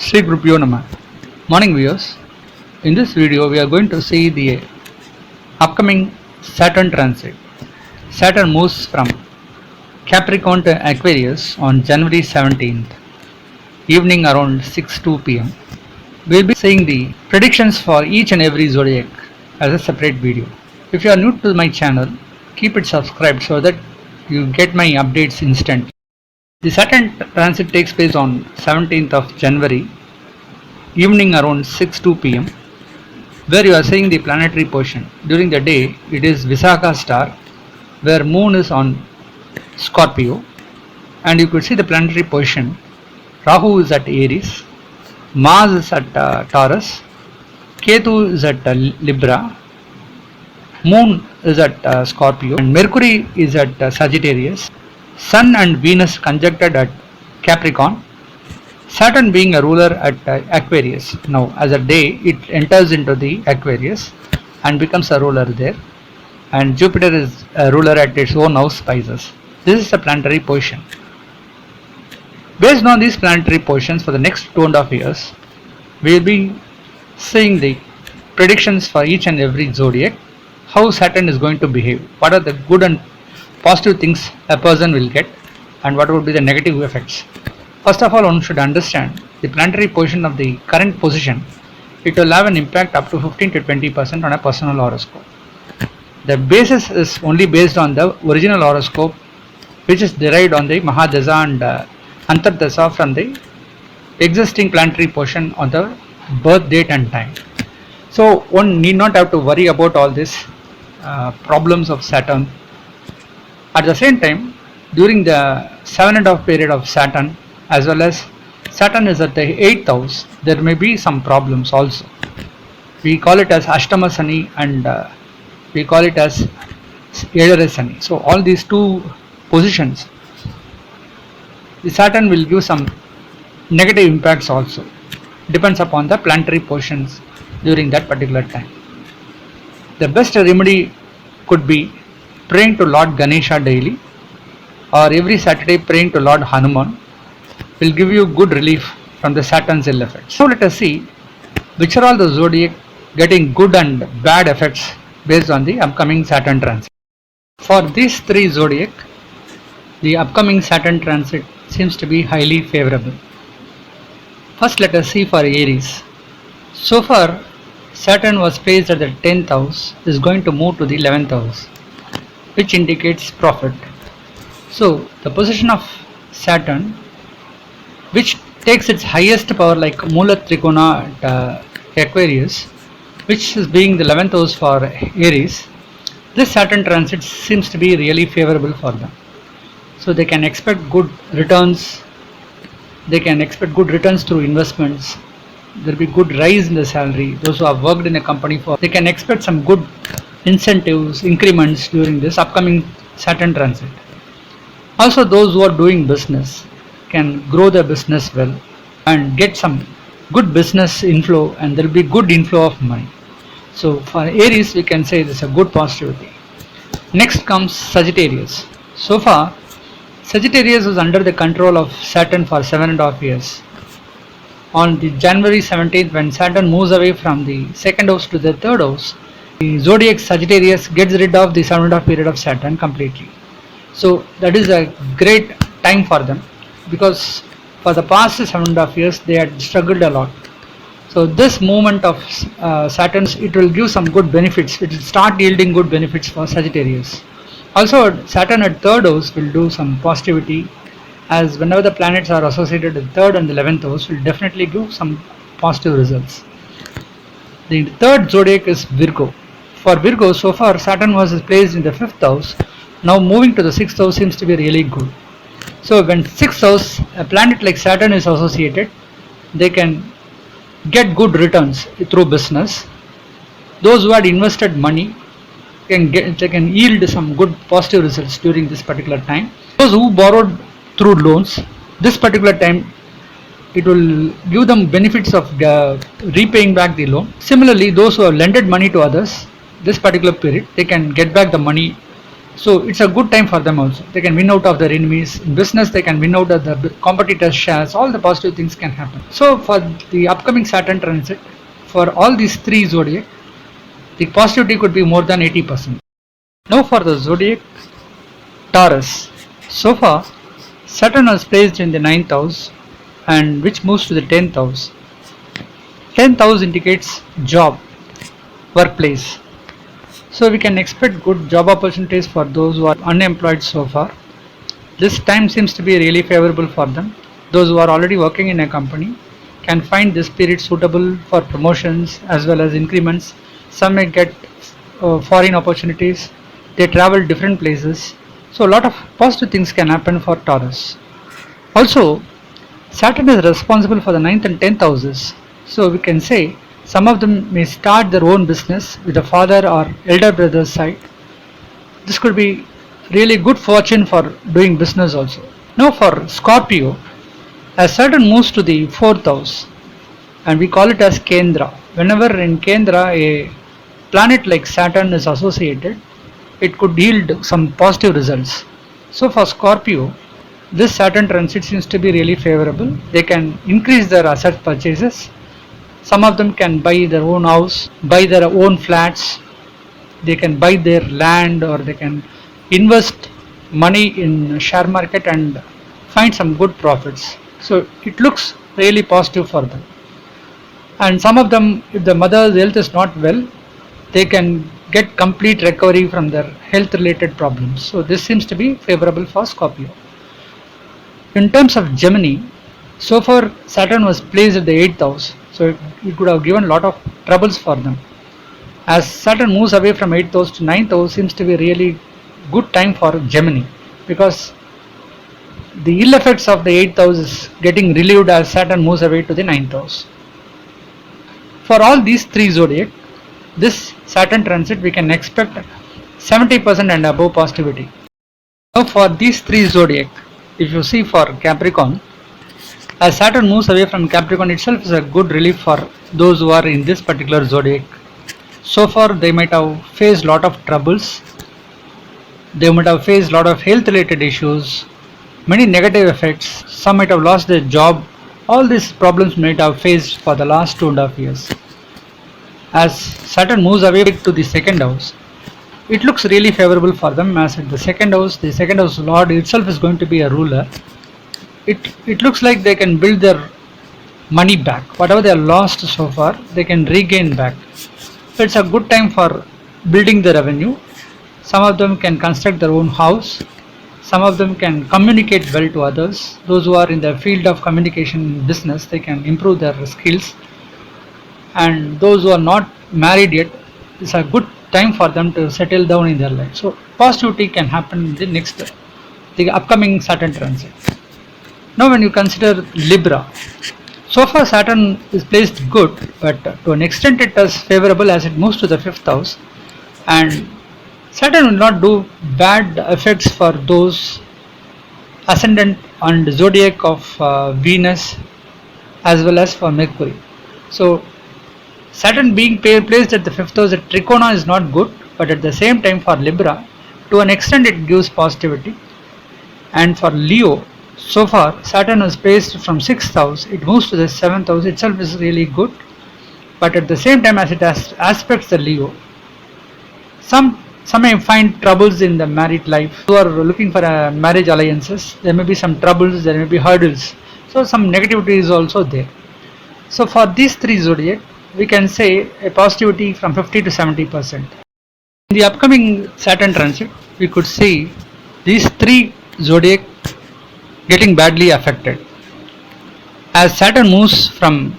Sri Gurubhyo Namah. Morning viewers. In this video we are going to see the upcoming Saturn Transit. Saturn moves from Capricorn to Aquarius on January 17th, evening around 6:02 p.m. We will be seeing the predictions for each and every zodiac as a separate video. If you are new to my channel, keep it subscribed so that you get my updates instantly. The Saturn Transit takes place on 17th of January, evening around 6:02 p.m. where you are seeing the planetary position. During the day, it is Visakha star, where Moon is on Scorpio, and you could see the planetary position. Rahu is at Aries, Mars is at Taurus, Ketu is at Libra, Moon is at Scorpio, and Mercury is at Sagittarius. Sun and Venus conjuncted at Capricorn. Saturn being a ruler at Aquarius. Now, as a day, it enters into the Aquarius and becomes a ruler there. And Jupiter is a ruler at its own house, Pisces. This is the planetary position. Based on these planetary positions for the next 2.5 years, we will be seeing the predictions for each and every zodiac, how Saturn is going to behave, what are the good and positive things a person will get, and what would be the negative effects. First of all, one should understand the planetary position of the current position. It will have an impact up to 15 to 20% on a personal horoscope. The basis is only based on the original horoscope, which is derived on the Mahadasa and Antardasa from the existing planetary position on the birth date and time. So one need not have to worry about all these problems of Saturn. At the same time, during the 7.5 period of Saturn, as well as Saturn is at the 8th house, there may be some problems also. We call it as Ashtama Sani and we call it as Edara Sani. So all these two positions, the Saturn will give some negative impacts also. Depends upon the planetary positions during that particular time. The best remedy could be praying to Lord Ganesha daily, or every Saturday praying to Lord Hanuman will give you good relief from the Saturn's ill effects. So let us see which are all the zodiac getting good and bad effects based on the upcoming Saturn transit. For these three zodiac, the upcoming Saturn transit seems to be highly favorable. First, let us see for Aries. So far, Saturn was placed at the 10th house, is going to move to the 11th house, which indicates profit. So the position of Saturn, which takes its highest power like Mula Trikona at Aquarius, which is being the 11th house for Aries, this Saturn transit seems to be really favorable for them. So they can expect good returns. They can expect good returns through investments. There will be good rise in the salary. Those who have worked in a company for, they can expect some good incentives, increments during this upcoming Saturn transit. Also, those who are doing business can grow their business well and get some good business inflow, and there will be good inflow of money. So for Aries, we can say this is a good positivity. Next comes Sagittarius. So far, Sagittarius was under the control of Saturn for 7.5 years. On the January 17th, when Saturn moves away from the 2nd house to the 3rd house, the zodiac Sagittarius gets rid of the 7.5 period of Saturn completely. So that is a great time for them, because for the past 7.5 years they had struggled a lot. So this movement of Saturn, it will give some good benefits. It will start yielding good benefits for Sagittarius. Also, Saturn at 3rd house will do some positivity, as whenever the planets are associated with 3rd and 11th house will definitely give some positive results. The 3rd zodiac is Virgo. For Virgo, so far Saturn was placed in the 5th house. Now moving to the 6th house seems to be really good. So when 6th house, a planet like Saturn is associated, they can get good returns through business. Those who had invested money can yield some good positive results during this particular time. Those who borrowed through loans, this particular time it will give them benefits of repaying back the loan. Similarly, those who have lended money to others, this particular period, they can get back the money So it's a good time for them also. They can win out of their enemies. In business, they can win out of the competitors' shares. All the positive things can happen. So for the upcoming Saturn transit, for all these three zodiac, the positivity could be more than 80%. Now for the zodiac Taurus. So far, Saturn was placed in the 9th house and which moves to the 10th house. 10th house indicates job, workplace. So we can expect good job opportunities for those who are unemployed so far. This time seems to be really favorable for them. Those who are already working in a company can find this period suitable for promotions as well as increments. Some may get foreign opportunities. They travel different places. So a lot of positive things can happen for Taurus. Also, Saturn is responsible for the 9th and 10th houses. So we can say some of them may start their own business with the father or elder brother's side. This could be really good fortune for doing business also. Now for Scorpio, as Saturn moves to the 4th house and we call it as Kendra. Whenever in Kendra a planet like Saturn is associated, it could yield some positive results. So for Scorpio, this Saturn transit seems to be really favorable. They can increase their asset purchases. Some of them can buy their own house, buy their own flats. They can buy their land or they can invest money in share market and find some good profits. So it looks really positive for them. And some of them, if the mother's health is not well, they can get complete recovery from their health related problems. So this seems to be favorable for Scorpio. In terms of Gemini, so far Saturn was placed at the 8th house, so it could have given a lot of troubles for them. As Saturn moves away from 8th house to 9th house seems to be a really good time for Gemini, because the ill effects of the 8th house is getting relieved as Saturn moves away to the 9th house. For all these three zodiac, this Saturn transit we can expect 70% and above positivity. Now for these three zodiac, if you see for Capricorn, as Saturn moves away from Capricorn itself is a good relief for those who are in this particular zodiac. So far they might have faced lot of troubles, they might have faced lot of health related issues, many negative effects, some might have lost their job. All these problems might have faced for the last 2.5 years. As Saturn moves away to the 2nd house, it looks really favorable for them, as in the 2nd house Lord itself is going to be a ruler. It looks like they can build their money back. Whatever they have lost so far, they can regain back. So it's a good time for building the revenue. Some of them can construct their own house. Some of them can communicate well to others. Those who are in the field of communication business, they can improve their skills. And those who are not married yet, it's a good time for them to settle down in their life. So positivity can happen in the upcoming Saturn transit. Now when you consider Libra, so far Saturn is placed good, but to an extent it is favorable as it moves to the 5th house, and Saturn will not do bad effects for those ascendant and zodiac of Venus as well as for Mercury. So Saturn being placed at the 5th house at Trikona is not good, but at the same time for Libra, to an extent it gives positivity. And for Leo, so far Saturn is placed from 6th house, it moves to the 7th house, itself is really good. But at the same time, as it aspects the Leo, some may find troubles in the married life. Who are looking for marriage alliances, there may be some troubles, there may be hurdles. So some negativity is also there. So for these three zodiac, we can say a positivity from 50 to 70%. In the upcoming Saturn transit, we could see these three zodiac getting badly affected. As Saturn moves from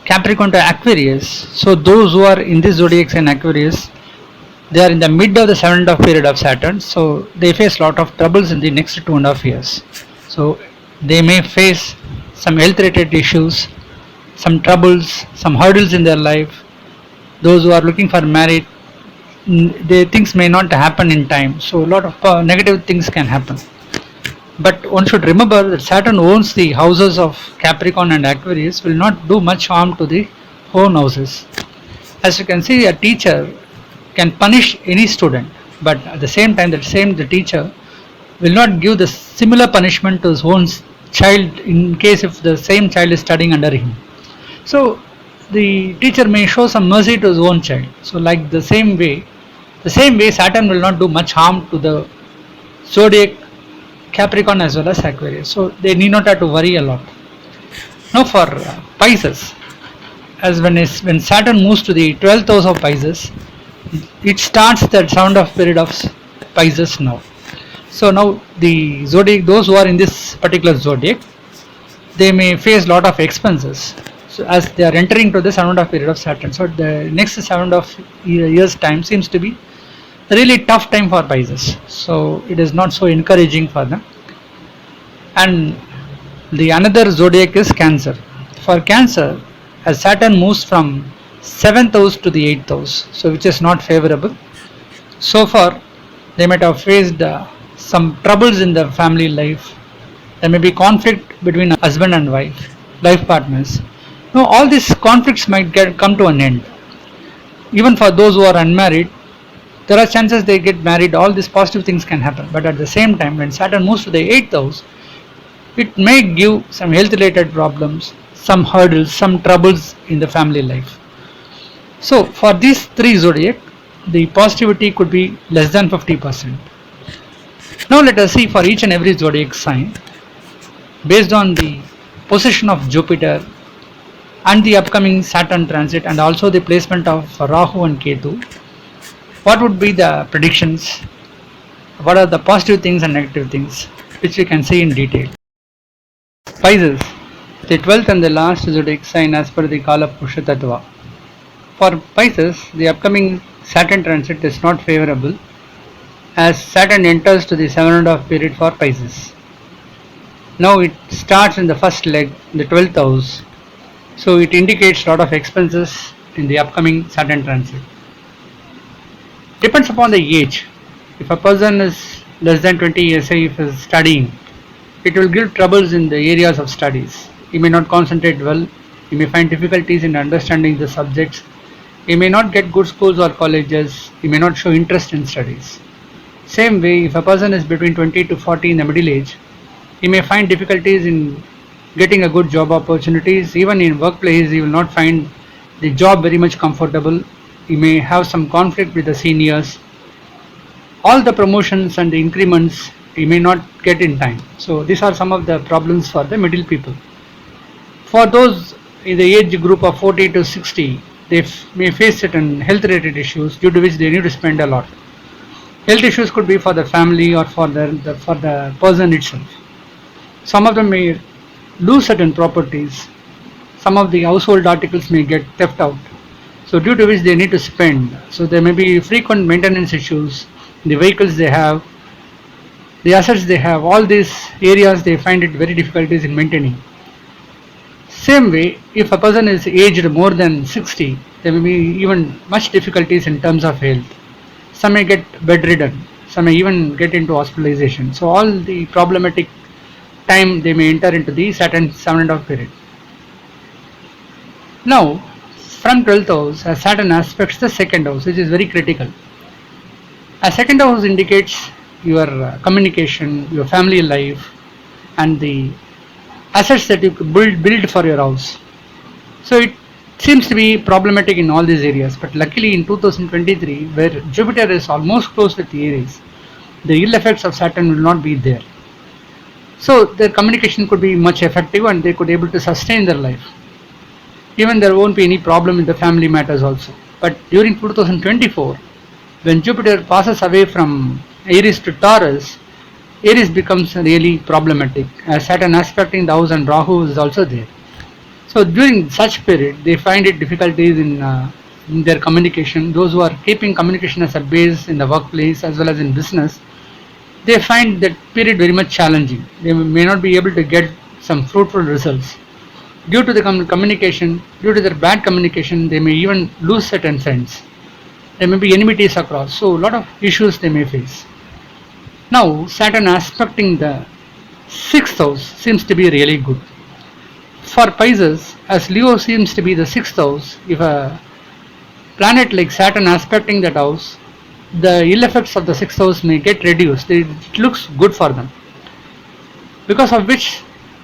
Capricorn to Aquarius, so those who are in this zodiacs and Aquarius, they are in the mid of the 7.5 period of Saturn, so they face lot of troubles in the next 2.5 years. So they may face some health related issues, some troubles, some hurdles in their life. Those who are looking for marriage, things may not happen in time, so a lot of negative things can happen. But one should remember that Saturn owns the houses of Capricorn and Aquarius, will not do much harm to the own houses. As you can see, a teacher can punish any student but at the same time, the teacher will not give the similar punishment to his own child in case if the same child is studying under him. So the teacher may show some mercy to his own child. So like the same way Saturn will not do much harm to the zodiac Capricorn as well as Aquarius. So they need not have to worry a lot. Now for Pisces, as when Saturn moves to the 12th house of Pisces, it starts the sound of period of Pisces now. So now the zodiac, those who are in this particular zodiac, they may face lot of expenses. So as they are entering to the 7.5 period of Saturn, so the next 7.5 years time seems to be really tough time for Pisces. So it is not so encouraging for them. And the another zodiac is Cancer. For Cancer, as Saturn moves from 7th house to the 8th house, so which is not favorable. So far, they might have faced some troubles in the family life. There may be conflict between husband and wife, life partners. Now, all these conflicts might come to an end. Even for those who are unmarried, there are chances they get married. All these positive things can happen. But at the same time, when Saturn moves to the 8th house, it may give some health related problems, some hurdles, some troubles in the family life. So for these three zodiac, the positivity could be less than 50%. Now let us see for each and every zodiac sign, based on the position of Jupiter and the upcoming Saturn transit and also the placement of Rahu and Ketu, what would be the predictions, what are the positive things and negative things, which we can see in detail. Pisces, the 12th and the last zodiac sign as per the Kala Purusha Tattva. For Pisces, the upcoming Saturn transit is not favorable as Saturn enters to the 7.5 period for Pisces. Now it starts in the first leg, the 12th house, so it indicates a lot of expenses in the upcoming Saturn transit. Depends upon the age. If a person is less than 20 years, say if he is studying, it will give troubles in the areas of studies. He may not concentrate well, he may find difficulties in understanding the subjects, he may not get good schools or colleges, he may not show interest in studies. Same way, if a person is between 20 to 40 in the middle age, he may find difficulties in getting a good job opportunities. Even in workplace, he will not find the job very much comfortable. He may have some conflict with the seniors. All the promotions and the increments he may not get in time. So these are some of the problems for the middle people. For those in the age group of 40 to 60, they may face certain health related issues due to which they need to spend a lot. Health issues could be for the family or for the person itself. Some of them may lose certain properties. Some of the household articles may get theft out. So due to which they need to spend. So there may be frequent maintenance issues. The vehicles they have, the assets they have, all these areas they find it very difficulties in maintaining. Same way, if a person is aged more than 60, there may be even much difficulties in terms of health. Some may get bedridden, some may even get into hospitalization. So all the problematic time they may enter into the Saturn 7.5 period. Now, from 12th house, as Saturn aspects the second house, which is very critical. A second house indicates your communication, your family life, and the assets that you build for your house. So it seems to be problematic in all these areas. But luckily in 2023, where Jupiter is almost close with Aries, the ill effects of Saturn will not be there. So their communication could be much effective and they could be able to sustain their life. Even there won't be any problem in the family matters also. But during 2024, when Jupiter passes away from Aries to Taurus, Aries becomes really problematic as Saturn aspecting the house and Rahu is also there. So during such period, they find it difficulties in their communication. Those who are keeping communication as a base in the workplace as well as in business, they find that period very much challenging. They may not be able to get some fruitful results. Due to the communication, due to their bad communication, they may even lose certain friends. There may be enmities across. So a lot of issues they may face. Now Saturn aspecting the 6th house seems to be really good. For Pisces, as Leo seems to be the 6th house, if a planet like Saturn aspecting that house, the ill effects of the sixth house may get reduced. It looks good for them, because of which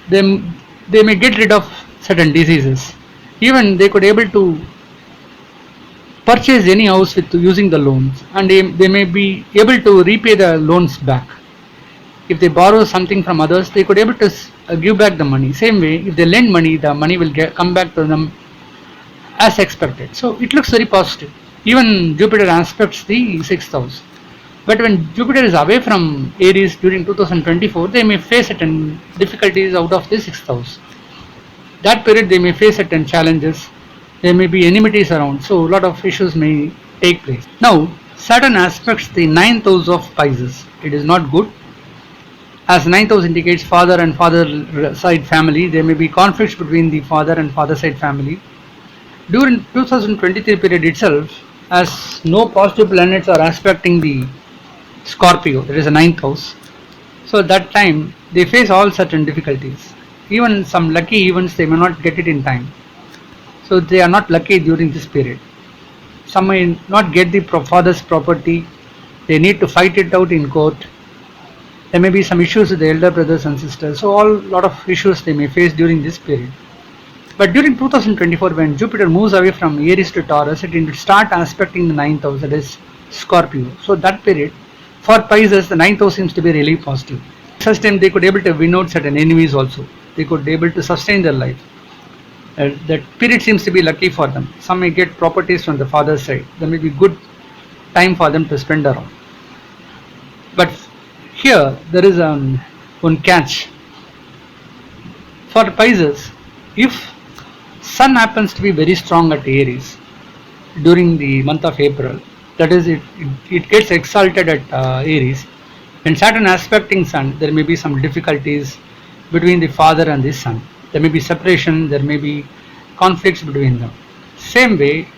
they, they may get rid of certain diseases. Even they could able to purchase any house with using the loans, and they may be able to repay the loans back. If they borrow something from others, they could able to give back the money. Same way, if they lend money, the money will come back to them as expected. So it looks very positive. Even Jupiter aspects the sixth house. But when Jupiter is away from Aries during 2024, they may face certain difficulties out of the sixth house. That period they may face certain challenges. There may be enmities around, so a lot of issues may take place. Now, Saturn aspects the ninth house of Pisces. It is not good. As ninth house indicates father and father side family, there may be conflicts between the father and father side family. During 2023 period itself, as no positive planets are aspecting the Scorpio, that is a ninth house, so at that time they face all certain difficulties. Even some lucky events they may not get it in time, so they are not lucky during this period. Some may not get the father's property, they need to fight it out in court. There may be some issues with the elder brothers and sisters, so all lot of issues they may face during this period. But during 2024, when Jupiter moves away from Aries to Taurus, it will start aspecting the ninth house, that is Scorpio. So that period, for Pisces, the ninth house seems to be really positive. Such time they could able to win out certain enemies also. They could be able to sustain their life. That period seems to be lucky for them. Some may get properties from the father's side. There may be good time for them to spend around. But here there is one catch. For Pisces, if Sun happens to be very strong at Aries during the month of April, that is, it gets exalted at Aries. When Saturn aspecting Sun, there may be some difficulties between the father and the son. There may be separation, there may be conflicts between them. Same way,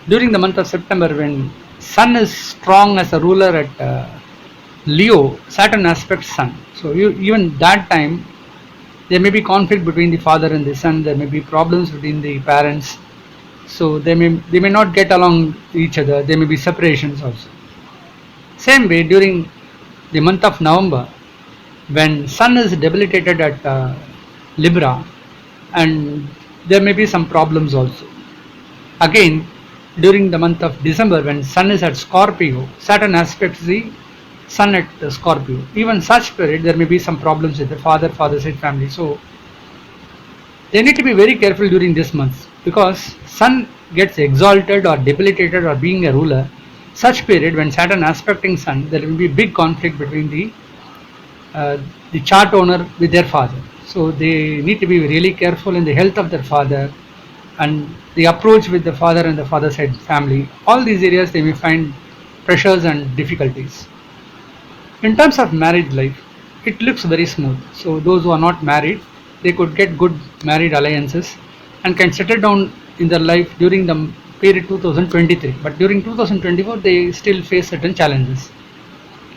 during the month of September, when Sun is strong as a ruler at Leo, Saturn aspects Sun. So even that time, there may be conflict between the father and the son. There may be problems between the parents. So they may not get along each other. There may be separations also. Same way, during the month of November, when Sun is debilitated at Libra, and there may be some problems also. Again, during the month of December, when Sun is at Scorpio, Saturn aspects the Sun at Scorpio. Even such period, there may be some problems with the father side family. So they need to be very careful during this month, because Sun gets exalted or debilitated or being a ruler. Such period, when Saturn aspecting Sun, there will be big conflict between the chart owner with their father. So they need to be really careful in the health of their father and the approach with the father and the father side family. All these areas they may find pressures and difficulties. In terms of marriage life, it looks very smooth. So those who are not married, they could get good married alliances and can settle down in their life during the period 2023. But during 2024, they still face certain challenges.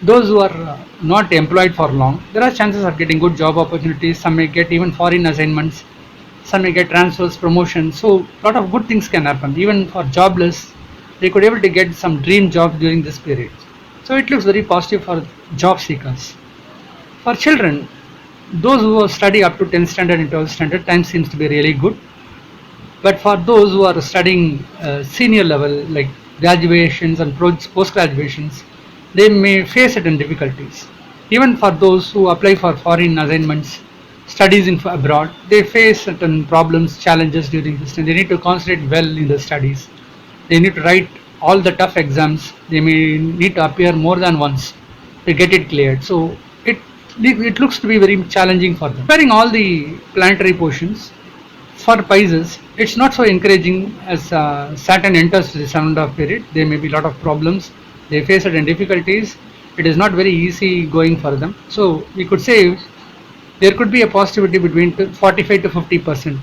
Those who are not employed for long, there are chances of getting good job opportunities. Some may get even foreign assignments. Some may get transfers, promotions. So a lot of good things can happen. Even for jobless, they could able to get some dream jobs during this period. So it looks very positive for job seekers. For children, those who study up to 10th standard and 12th standard, time seems to be really good. But for those who are studying senior level, like graduations and post graduations, they may face certain difficulties. Even for those who apply for foreign assignments, studies in abroad, they face certain problems, challenges during this time. They need to concentrate well in the studies. They need to write all the tough exams. They may need to appear more than once to get it cleared. So it looks to be very challenging for them. Comparing all the planetary positions, for Pisces, it's not so encouraging as Saturn enters the 7.5 period. There may be a lot of problems. They face certain difficulties. It is not very easy going for them. So we could say there could be a positivity between 45 to 50%.